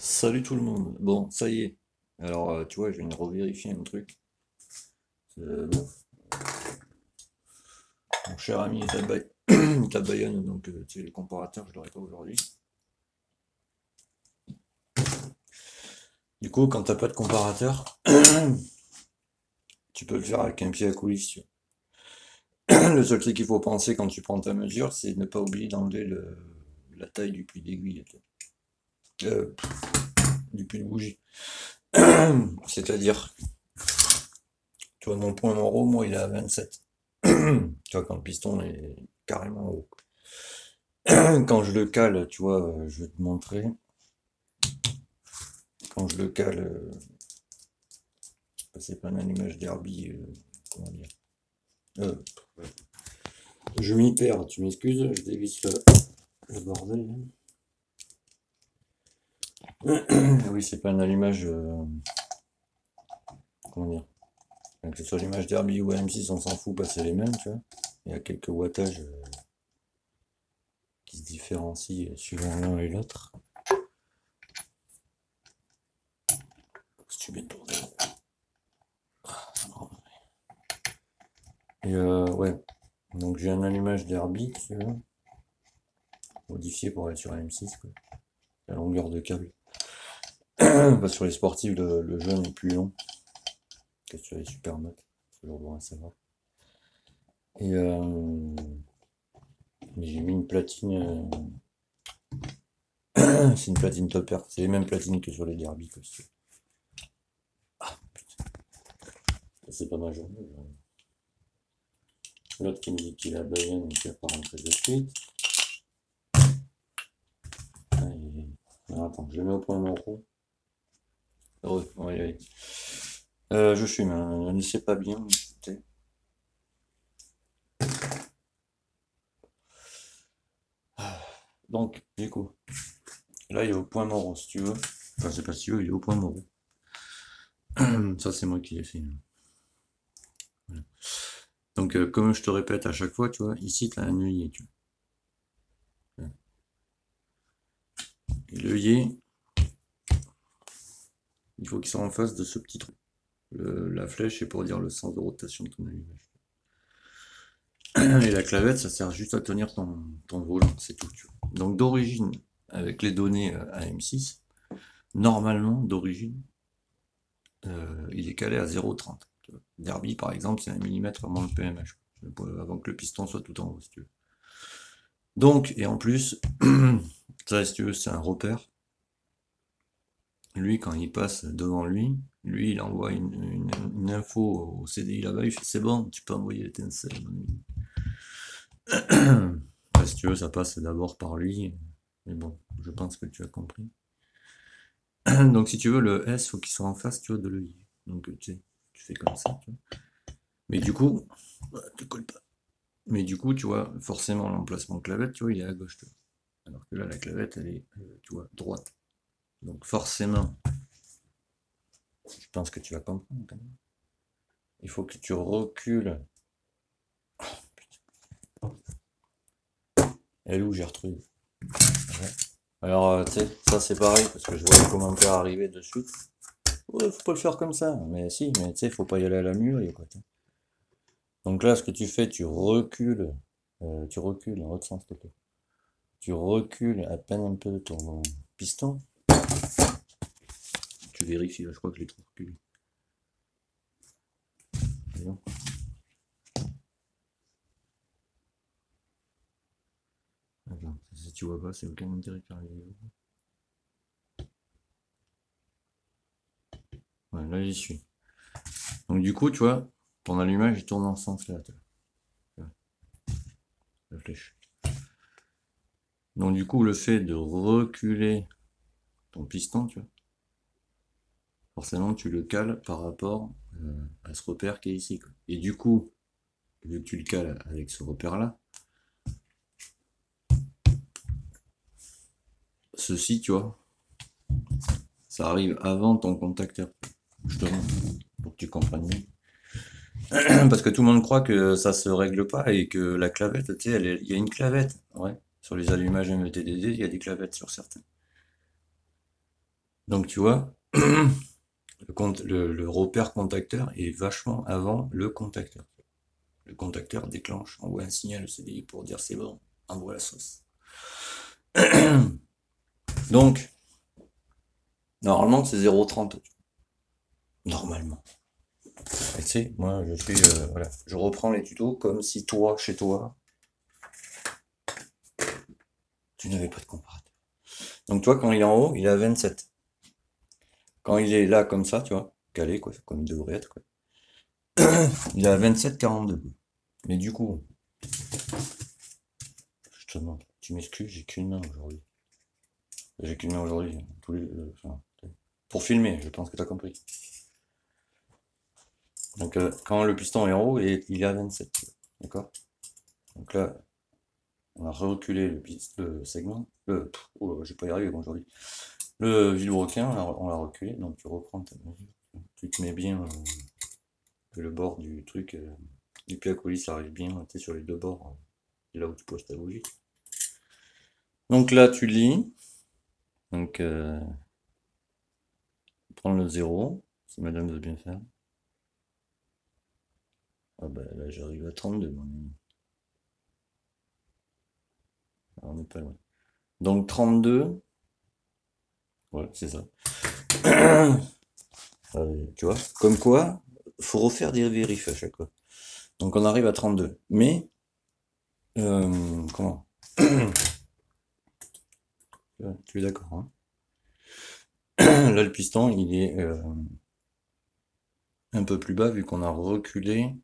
Salut tout le monde. Bon, ça y est. Alors, tu vois, je viens de revérifier un truc. Bon, mon cher ami Tabayan, donc tu sais, les comparateurs, je l'aurai pas aujourd'hui. Du coup, quand t'as pas de comparateur, tu peux le faire avec un pied à coulisses. Le seul truc qu'il faut penser quand tu prends ta mesure, c'est ne pas oublier d'enlever la taille du pli d'aiguille, euh, du pli de bougie. C'est-à-dire, tu vois, mon point mort, moi, il est à 27. Tu vois, quand le piston est carrément haut. Quand je le cale, tu vois, je vais te montrer. Quand je le cale, c'est pas un allumage derby, comment dire. Euh, je m'y perds, tu m'excuses, je dévisse le bordel. Oui, c'est pas un allumage, comment dire. Que ce soit l'image derby ou M6, on s'en fout, c'est les mêmes, tu vois. Il y a quelques wattages qui se différencient suivant l'un et l'autre. Si tu mets le bordel. Et ouais, donc j'ai un allumage derby, tu vois, modifié pour être sur M6, quoi. La longueur de câble. Parce que sur les sportifs, le jaune est plus long que sur les supermotes. Toujours bon à savoir. Et j'ai mis une platine. C'est une platine topper. C'est les mêmes platines que sur les derby. C'est pas ma journée. L'autre qui me dit qu'il a Bayern et qui va pas rentrer de suite. Alors, attends, je le mets au point mort. Heureux, on va y aller. Je fume, hein, ne sais pas bien. Donc, du coup, là il est au point mort, si tu veux. Enfin, c'est pas si tu veux, il est au point mort. Ça, c'est moi qui l'ai fait. Voilà. Donc, comme je te répète à chaque fois, tu vois, ici, tu as un œillet, tu vois. Et l'œillet, il faut qu'il soit en face de ce petit trou. La flèche, c'est pour dire le sens de rotation de ton allumage. Et la clavette, ça sert juste à tenir ton volant, c'est tout, tu vois. Donc, d'origine, avec les données AM6, normalement, d'origine, il est calé à 0,30. Derby, par exemple, c'est 1 mm avant le PMH, avant que le piston soit tout en haut, si tu veux. Donc, et en plus, ça, si tu veux, c'est un repère. Lui, quand il passe devant lui, il envoie une info au CDI là-bas, il fait c'est bon, tu peux envoyer l'étincelle, mon ami. Si tu veux, ça passe d'abord par lui, mais bon, je pense que tu as compris. Donc, si tu veux, le S, faut qu'il soit en face, tu vois, de l'œil. Donc, tu sais, tu fais comme ça, tu vois. Mais du coup, tu colles pas. Mais du coup, tu vois, forcément, l'emplacement clavette, tu vois, il est à gauche, tu vois. Alors que là, la clavette, elle est, tu vois, droite. Donc, forcément, je pense que tu vas comprendre quand même. Il faut que tu recules. Elle est où Gertrude? Ouais. Alors, tu sais, ça c'est pareil, parce que je vois les commentaires arriver de suite. Ouais, faut pas le faire comme ça. Mais si, mais tu sais, faut pas y aller à la mûre, quoi. Donc là, ce que tu fais, tu recules dans l'autre sens, s'il te plaît. Tu recules à peine un peu ton piston. Tu vérifies, là, je crois que je l'ai trop reculé. Attends, si tu vois pas, c'est aucun intérêt de faire la vidéo. Ouais, là, j'y suis. Donc du coup, tu vois, ton allumage, il tourne dans ce sens-là, la flèche. Donc du coup, le fait de reculer ton piston, tu vois, forcément, tu le cales par rapport à ce repère qui est ici, quoi. Et du coup, vu que tu le cales avec ce repère-là, ceci, tu vois, ça arrive avant ton contacteur, justement, pour que tu comprennes mieux. Parce que tout le monde croit que ça se règle pas et que la clavette, tu sais, il y a une clavette, ouais. Sur les allumages MVTDD, il y a des clavettes sur certains. Donc tu vois, le repère contacteur est vachement avant le contacteur. Le contacteur déclenche, envoie un signal au CDI pour dire c'est bon, envoie la sauce. Donc, normalement c'est 0,30. Normalement. Et tu sais, moi je suis, voilà, je reprends les tutos comme si toi, chez toi, tu n'avais pas de comparateur. Donc toi, quand il est en haut, il est à 27. Quand il est là comme ça, tu vois, calé, quoi, comme il devrait être, quoi, il est à 27,42. Mais du coup, je te demande, tu m'excuses, j'ai qu'une main aujourd'hui. J'ai qu'une main aujourd'hui. Enfin, pour filmer, je pense que tu as compris. Donc quand le piston est en haut, il est à 27. D'accord? Donc là, on a reculé le segment. Oh, je vais pas y arriver aujourd'hui. Le vilebrequin, on l'a reculé. Donc tu reprends ta mesure. Tu te mets bien que le bord du truc, du pied à colis arrive bien, tu es sur les deux bords, là où tu poses ta bougie. Donc là, tu lis. Donc, prends le 0, si madame veut bien faire. Ah bah là, j'arrive à 32, mon ami. Alors, on n'est pas loin. Donc 32, voilà, c'est ça. Tu vois, comme quoi, faut refaire des vérifs à chaque fois. Donc on arrive à 32. Mais, comment? Tu es d'accord, hein? Là, le piston, il est un peu plus bas vu qu'on a reculé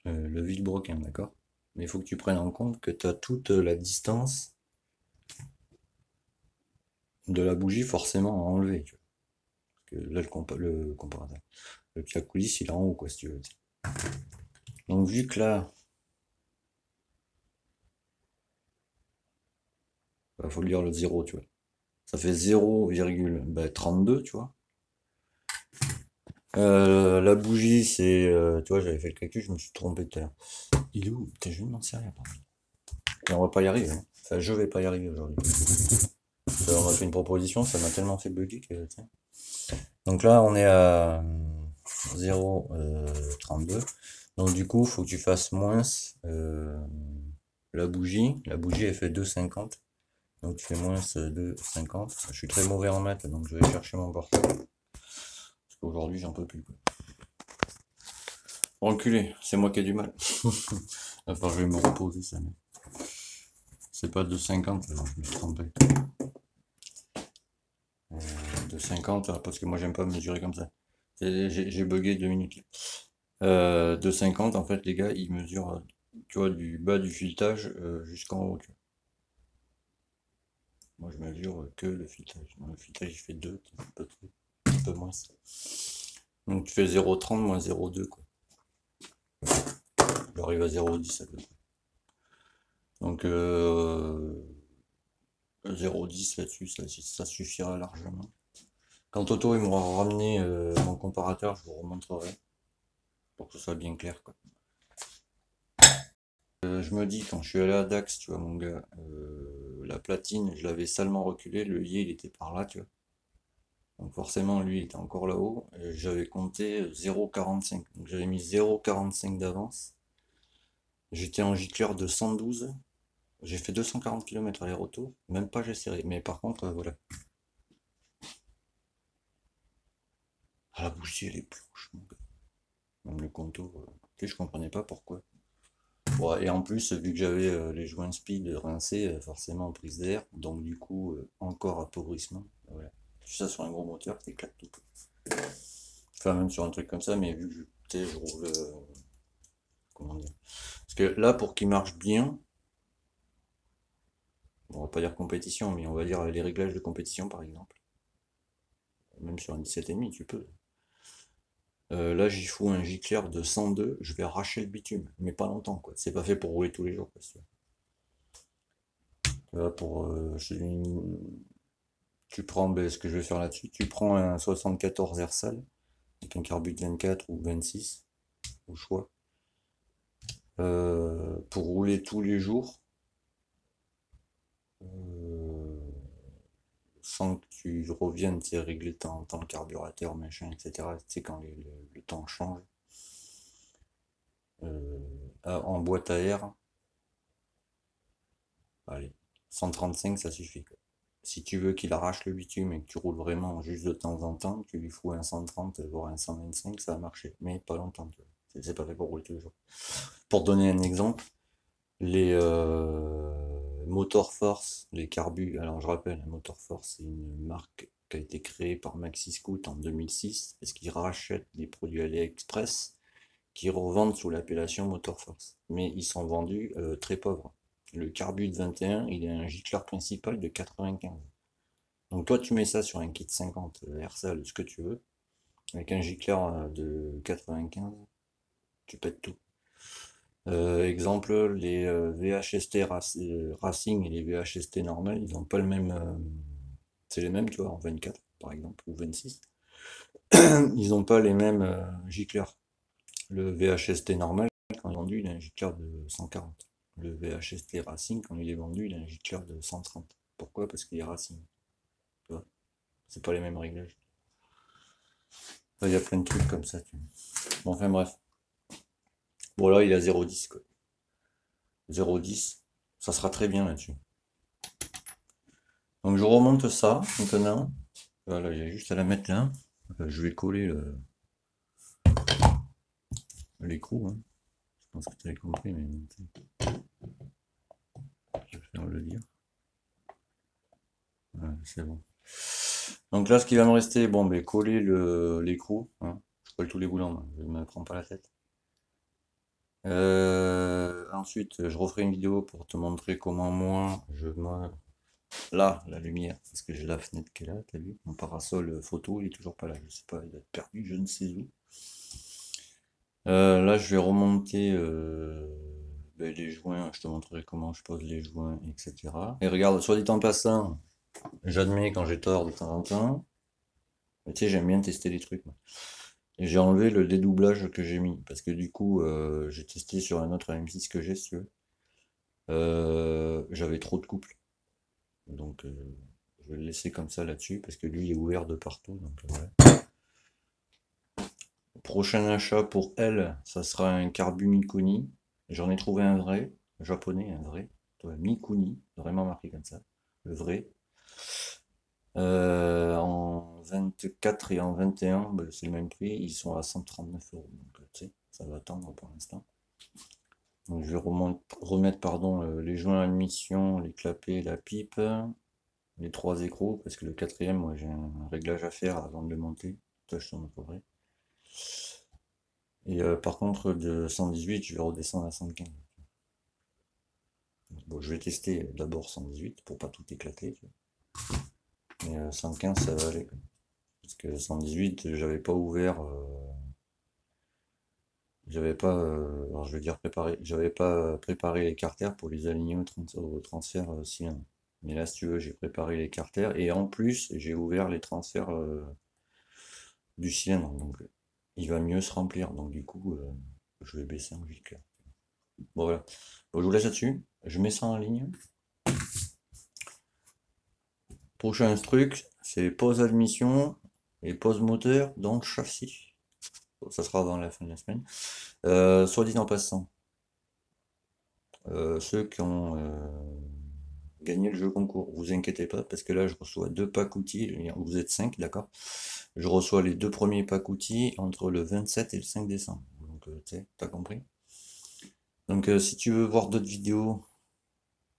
le vilebrequin, d'accord? Mais il faut que tu prennes en compte que tu as toute la distance de la bougie forcément à enlever. Tu vois. Parce que là, le comparateur, le pied à coulisse, il est en haut, quoi, si tu veux. Donc, vu que là, il faut lire le 0, tu vois. Ça fait 0,32, tu vois. La bougie, c'est. Tu vois, j'avais fait le calcul, je me suis trompé tout à l'heure. Il est où? Putain, je m'en sais rien, pardon. Et on va pas y arriver. Hein. Enfin, je vais pas y arriver aujourd'hui. On m'a fait une proposition, ça m'a tellement fait bugger que. Tiens. Donc là, on est à 0,32. Donc du coup, il faut que tu fasses moins la bougie. La bougie, elle fait 2,50. Donc tu fais moins 2,50. Je suis très mauvais en maths, donc je vais chercher mon portable. Parce qu'aujourd'hui, j'en peux plus. Quoi. Enculé, c'est moi qui ai du mal. Enfin, je vais me reposer ça. C'est pas 2,50, je me suis trompé. 2,50, parce que moi j'aime pas mesurer comme ça. J'ai bugué 2 minutes. 2,50, en fait, les gars, ils mesurent, tu vois, du bas du filetage jusqu'en haut. Tu vois. Moi, je mesure que le filetage. Le filetage, il fait 2, un peu moins. Donc, tu fais 0,30 moins 0,2, quoi. J'arrive à 0,10 à peu près. Donc, 0,10 là-dessus, ça suffira largement. Quand Toto il m'aura ramené mon comparateur, je vous remontrerai pour que ce soit bien clair, quoi. Je me dis, quand je suis allé à Dax, tu vois, mon gars, la platine, je l'avais salement reculé, le lié, il était par là, tu vois. Donc forcément, lui, il était encore là-haut. J'avais compté 0,45. Donc j'avais mis 0,45 d'avance. J'étais en gicleur de 112. J'ai fait 240 km aller-retour. Même pas j'ai serré. Mais par contre, voilà. Ah, la bougie, elle est blanche, mon gars. Même le contour, je comprenais pas pourquoi. Bon, et en plus, vu que j'avais les joints speed rincés, forcément en prise d'air, donc du coup, encore appauvrissement. Voilà. Tout ça sur un gros moteur, t'éclates tout. Enfin, même sur un truc comme ça, mais vu que je roule. Comment dire? Parce que là, pour qu'il marche bien, on va pas dire compétition, mais on va dire les réglages de compétition par exemple. Même sur un 17,5, tu peux. Là, j'y fous un gicleur de 102, je vais arracher le bitume, mais pas longtemps, quoi. C'est pas fait pour rouler tous les jours, quoi. Là, tu prends, ben, ce que je vais faire là-dessus, tu prends un 74 Ersal, avec un carbut 24 ou 26, au choix, pour rouler tous les jours. sans que tu reviennes, tu sais, régler ton carburateur, machin, etc. Tu sais, quand le temps change. En boîte à air, allez, 135 ça suffit, quoi. Si tu veux qu'il arrache le bitume et que tu roules vraiment juste de temps en temps, tu lui fous un 130 voire un 125, ça va marcher, mais pas longtemps. C'est pas fait pour rouler tous les jours. Pour donner un exemple, les Motor Force, les carbus, alors je rappelle, Motor Force c'est une marque qui a été créée par Maxi Scoot en 2006 parce qu'ils rachètent des produits AliExpress qui revendent sous l'appellation Motor Force, mais ils sont vendus très pauvres. Le carbu de 21, il a un gicleur principal de 95. Donc toi tu mets ça sur un kit 50 RSAL, ce que tu veux, avec un gicleur de 95, tu pètes tout. Exemple, les VHST Racing et les VHST normales, ils n'ont pas le même. C'est les mêmes, tu vois, en 24 par exemple, ou 26. Ils n'ont pas les mêmes gicleurs. Le VHST normal, quand il est vendu, il a un gicleur de 140. Le VHST Racing, quand il est vendu, il a un gicleur de 130. Pourquoi? Parce qu'il est Racing. Tu vois, c'est pas les mêmes réglages. Enfin, il y a plein de trucs comme ça. Bon, enfin bref. Bon là, il est à 0,10 quoi. 0,10, ça sera très bien là-dessus. Donc je remonte ça maintenant. Voilà, j'ai juste à la mettre là. Je vais coller l'écrou. Hein. Je pense que tu avais compris, mais je vais faire le lire. Voilà, c'est bon. Donc là, ce qui va me rester, bon, ben coller l'écrou. Hein. Je colle tous les boulons, je ne me prends pas la tête. Ensuite, je referai une vidéo pour te montrer comment moi je me. Là, la lumière, parce que j'ai la fenêtre qui est là, t'as vu? Mon parasol photo, il est toujours pas là, je sais pas, il a perdu, je ne sais où. Là, je vais remonter ben, les joints, je te montrerai comment je pose les joints, etc. Et regarde, soit dit en passant, j'admets quand j'ai tort de temps en temps, mais tu sais, j'aime bien tester les trucs. Moi. Et j'ai enlevé le dédoublage que j'ai mis, parce que du coup, j'ai testé sur un autre M6 que j'ai, si tu veux. J'avais trop de couple. Donc, je vais le laisser comme ça là-dessus, parce que lui est ouvert de partout. Donc, voilà. Prochain achat pour elle, ça sera un Carbu Mikuni. J'en ai trouvé un vrai, japonais, un vrai. Mikuni, vraiment marqué comme ça. Le vrai. En 24 et en 21, bah, c'est le même prix. Ils sont à 139 €. Donc, tu sais, ça va attendre pour l'instant. Donc, je vais remettre pardon, les joints à admission, les clapets, la pipe, les 3 écrous, parce que le quatrième, moi j'ai un réglage à faire avant de le monter. Ça, je t'en montrerai. Et par contre, de 118, je vais redescendre à 115. Bon, je vais tester d'abord 118 pour pas tout éclater. Mais 115, ça va aller. Parce que 118, j'avais pas ouvert. J'avais pas. Alors je vais dire préparé. J'avais pas préparé les carters pour les aligner au transfert cylindre. Mais là, si tu veux, j'ai préparé les carters. Et en plus, j'ai ouvert les transferts du cylindre. Donc il va mieux se remplir. Donc du coup, je vais baisser en gicleur. Bon voilà. Bon, je vous laisse là-dessus. Je mets ça en ligne. Prochain truc, c'est pause admission et pause moteur dans le châssis. Bon, ça sera avant la fin de la semaine. Soit dit en passant, ceux qui ont gagné le jeu concours, vous inquiétez pas, parce que là je reçois 2 packs outils, vous êtes 5, d'accord? Je reçois les 2 premiers packs outils entre le 27 et le 5 décembre. Donc tu sais, t'as compris? Donc si tu veux voir d'autres vidéos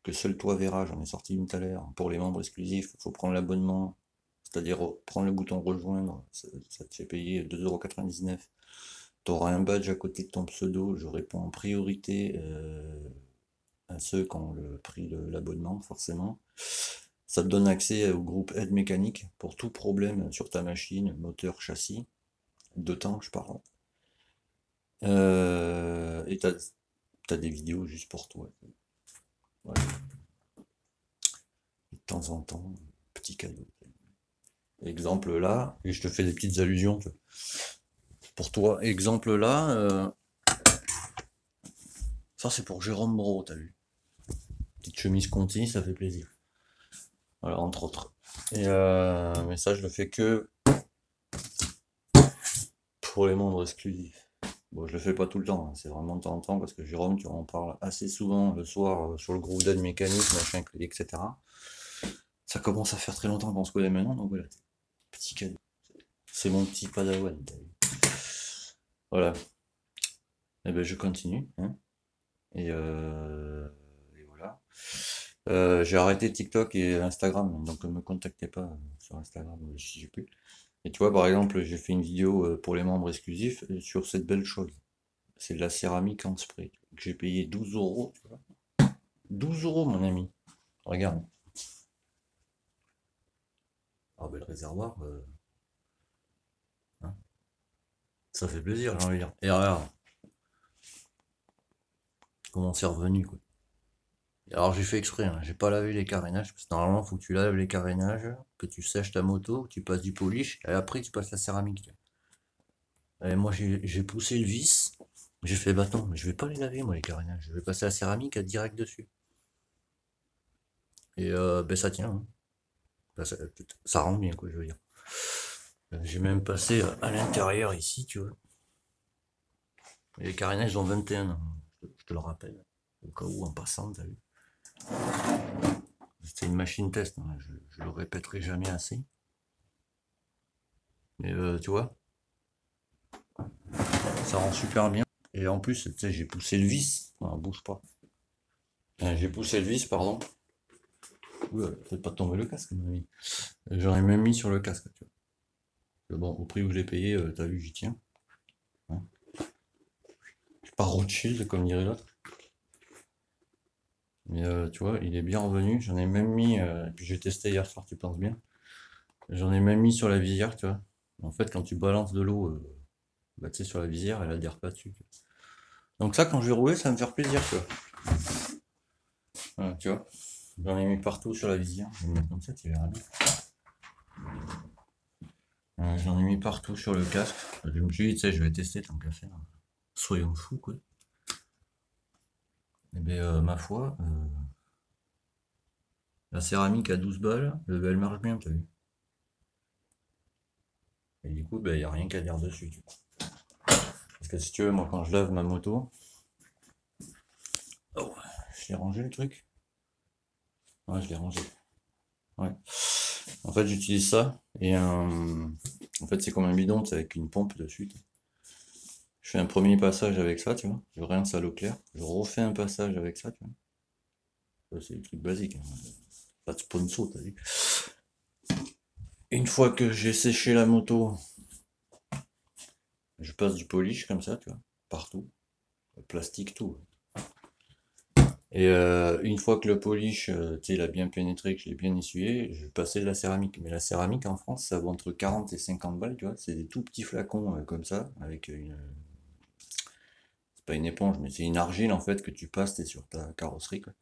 que seul toi verras, j'en ai sorti une tout à l'heure, pour les membres exclusifs, il faut prendre l'abonnement, c'est-à-dire prendre le bouton rejoindre, ça te fait payer 2,99 €. Tu auras un badge à côté de ton pseudo, je réponds en priorité à ceux qui ont le prix de l'abonnement, forcément. Ça te donne accès au groupe aide mécanique pour tout problème sur ta machine, moteur, châssis, de temps je parle. Et t'as des vidéos juste pour toi. Voilà. De temps en temps, petit cadeau. Exemple là, et je te fais des petites allusions pour toi. Exemple là, ça c'est pour Jérôme Bro, t'as vu? Petite chemise Conti, ça fait plaisir. Voilà, entre autres. Et mais ça, je le fais que pour les membres exclusifs. Bon, je le fais pas tout le temps, hein, c'est vraiment de temps en temps parce que Jérôme, tu en parles assez souvent le soir sur le groupe d'aide mécanique, machin, etc. Ça commence à faire très longtemps qu'on se connaît maintenant, donc voilà, petit cadeau. C'est mon petit padawan. Voilà. Et ben je continue, hein. Et voilà. J'ai arrêté TikTok et Instagram, donc ne me contactez pas sur Instagram, je sais plus. Et tu vois, par exemple, j'ai fait une vidéo pour les membres exclusifs sur cette belle chose. C'est de la céramique en spray que j'ai payé 12 euros, tu vois. 12 euros, mon ami. Regarde. Ah ben le réservoir, hein, ça fait plaisir, j'ai envie de dire. Et regarde, comment c'est revenu, quoi. Alors j'ai fait exprès, hein, j'ai pas lavé les carénages, parce que normalement faut que tu laves les carénages, que tu sèches ta moto, que tu passes du polish, et après tu passes la céramique. Et moi j'ai poussé le vis, j'ai fait bah attends, mais je vais pas les laver moi les carénages, je vais passer la céramique direct dessus. Et ben ça tient, hein. Ben, ça rend bien quoi je veux dire. J'ai même passé à l'intérieur ici, tu vois. Et les carénages ont 21 ans, je te le rappelle, au cas où en passant, t'as vu. C'était une machine test, hein, je le répéterai jamais assez. Mais tu vois, ça rend super bien. Et en plus, tu sais, j'ai poussé le vis. Non, bouge pas. J'ai poussé le vis, pardon. Oula, faites pas tomber le casque, mon ami. J'en ai même mis sur le casque, tu vois. Mais bon, au prix où je l'ai payé, t'as vu, j'y tiens. Hein. Je suis pas Rothschild, comme dirait l'autre. Mais tu vois, il est bien revenu. J'en ai même mis, et puis j'ai testé hier soir, tu penses bien. J'en ai même mis sur la visière, tu vois. En fait, quand tu balances de l'eau, bah, tu sais, sur la visière, elle adhère pas dessus. Donc ça, quand je vais rouler, ça va me faire plaisir, tu vois. Voilà, tu vois. J'en ai mis partout sur la visière. Je vais le mettre comme ça, tu verras bien. J'en ai mis partout sur le casque. Je me suis dit, tu sais, je vais tester tant qu'à faire. Soyons fous, quoi. Et bien, ma foi, la céramique à 12 balles, elle marche bien, t'as vu. Et du coup, il n'y a rien qu'à dire dessus, tu vois. Parce que si tu veux, moi, quand je lave ma moto, oh, je l'ai rangé le truc. Ouais, je l'ai rangé. Ouais. En fait, j'utilise ça et en fait, c'est comme un bidon, c'est avec une pompe dessus. Je fais un premier passage avec ça, tu vois. Je rince à l'eau claire. Je refais un passage avec ça, tu vois. Ça, c'est le truc basique, hein. Pas de sponsor, t'as vu. Une fois que j'ai séché la moto, je passe du polish comme ça, tu vois, partout. Plastique, tout. Et une fois que le polish, tu sais, il a bien pénétré, que je l'ai bien essuyé, je vais passer de la céramique. Mais la céramique en France, ça vaut entre 40 et 50 balles, tu vois. C'est des tout petits flacons comme ça, avec une. C'est pas une éponge, mais c'est une argile en fait que tu passes, t'es sur ta carrosserie, quoi.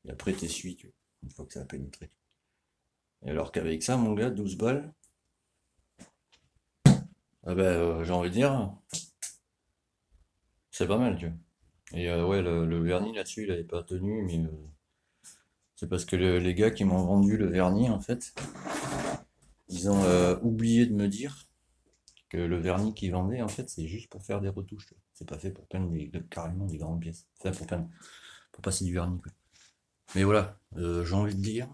Et après, t'essuies, tu vois, une fois que ça a pénétré. Et alors qu'avec ça, mon gars, 12 balles, ah ben, j'ai envie de dire, c'est pas mal, tu vois. Et ouais, le vernis là-dessus, il avait pas tenu, mais c'est parce que les gars qui m'ont vendu le vernis, en fait, ils ont oublié de me dire que le vernis qu'ils vendaient, en fait, c'est juste pour faire des retouches, tu vois. C'est pas fait pour peindre carrément des grandes pièces. Enfin, pour passer du vernis, quoi. Mais voilà, j'ai envie de dire,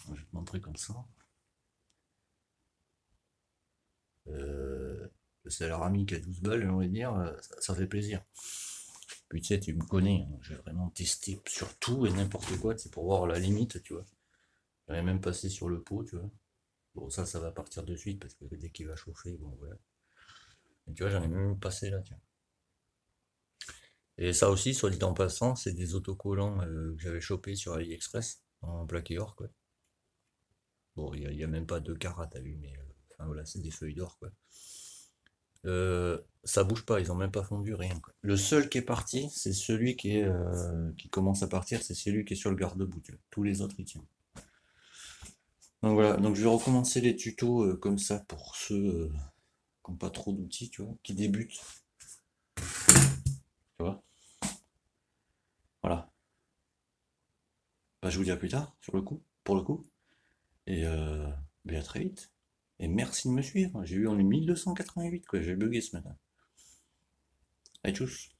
je vais te montrer comme ça. Euh, le céramique à 12 balles, j'ai envie de dire, ça fait plaisir. Puis tu sais, tu me connais, hein, j'ai vraiment testé sur tout et n'importe quoi, c'est pour voir la limite, tu vois. J'avais même passé sur le pot, tu vois. Bon, ça va partir de suite parce que dès qu'il va chauffer, bon, voilà. Et tu vois, j'en ai même passé là, tiens. Et ça aussi, soit dit en passant, c'est des autocollants que j'avais chopé sur AliExpress en plaqué or, quoi. Bon, il y a même pas 2 carats, t'as vu, mais enfin voilà, c'est des feuilles d'or, quoi. Ça bouge pas, ils ont même pas fondu, rien, quoi. Le seul qui est parti, c'est celui qui commence à partir, c'est celui qui est sur le garde-boue, tu vois. Tous les autres, ils tiennent. Donc voilà, donc je vais recommencer les tutos comme ça pour ceux qui n'ont pas trop d'outils, tu vois, qui débutent, tu vois. Voilà. Bah, je vous dis à plus tard, sur le coup. pour le coup. Et à très vite. Et merci de me suivre. J'ai eu en 1288, quoi. J'ai bugué ce matin. Allez, tchuss.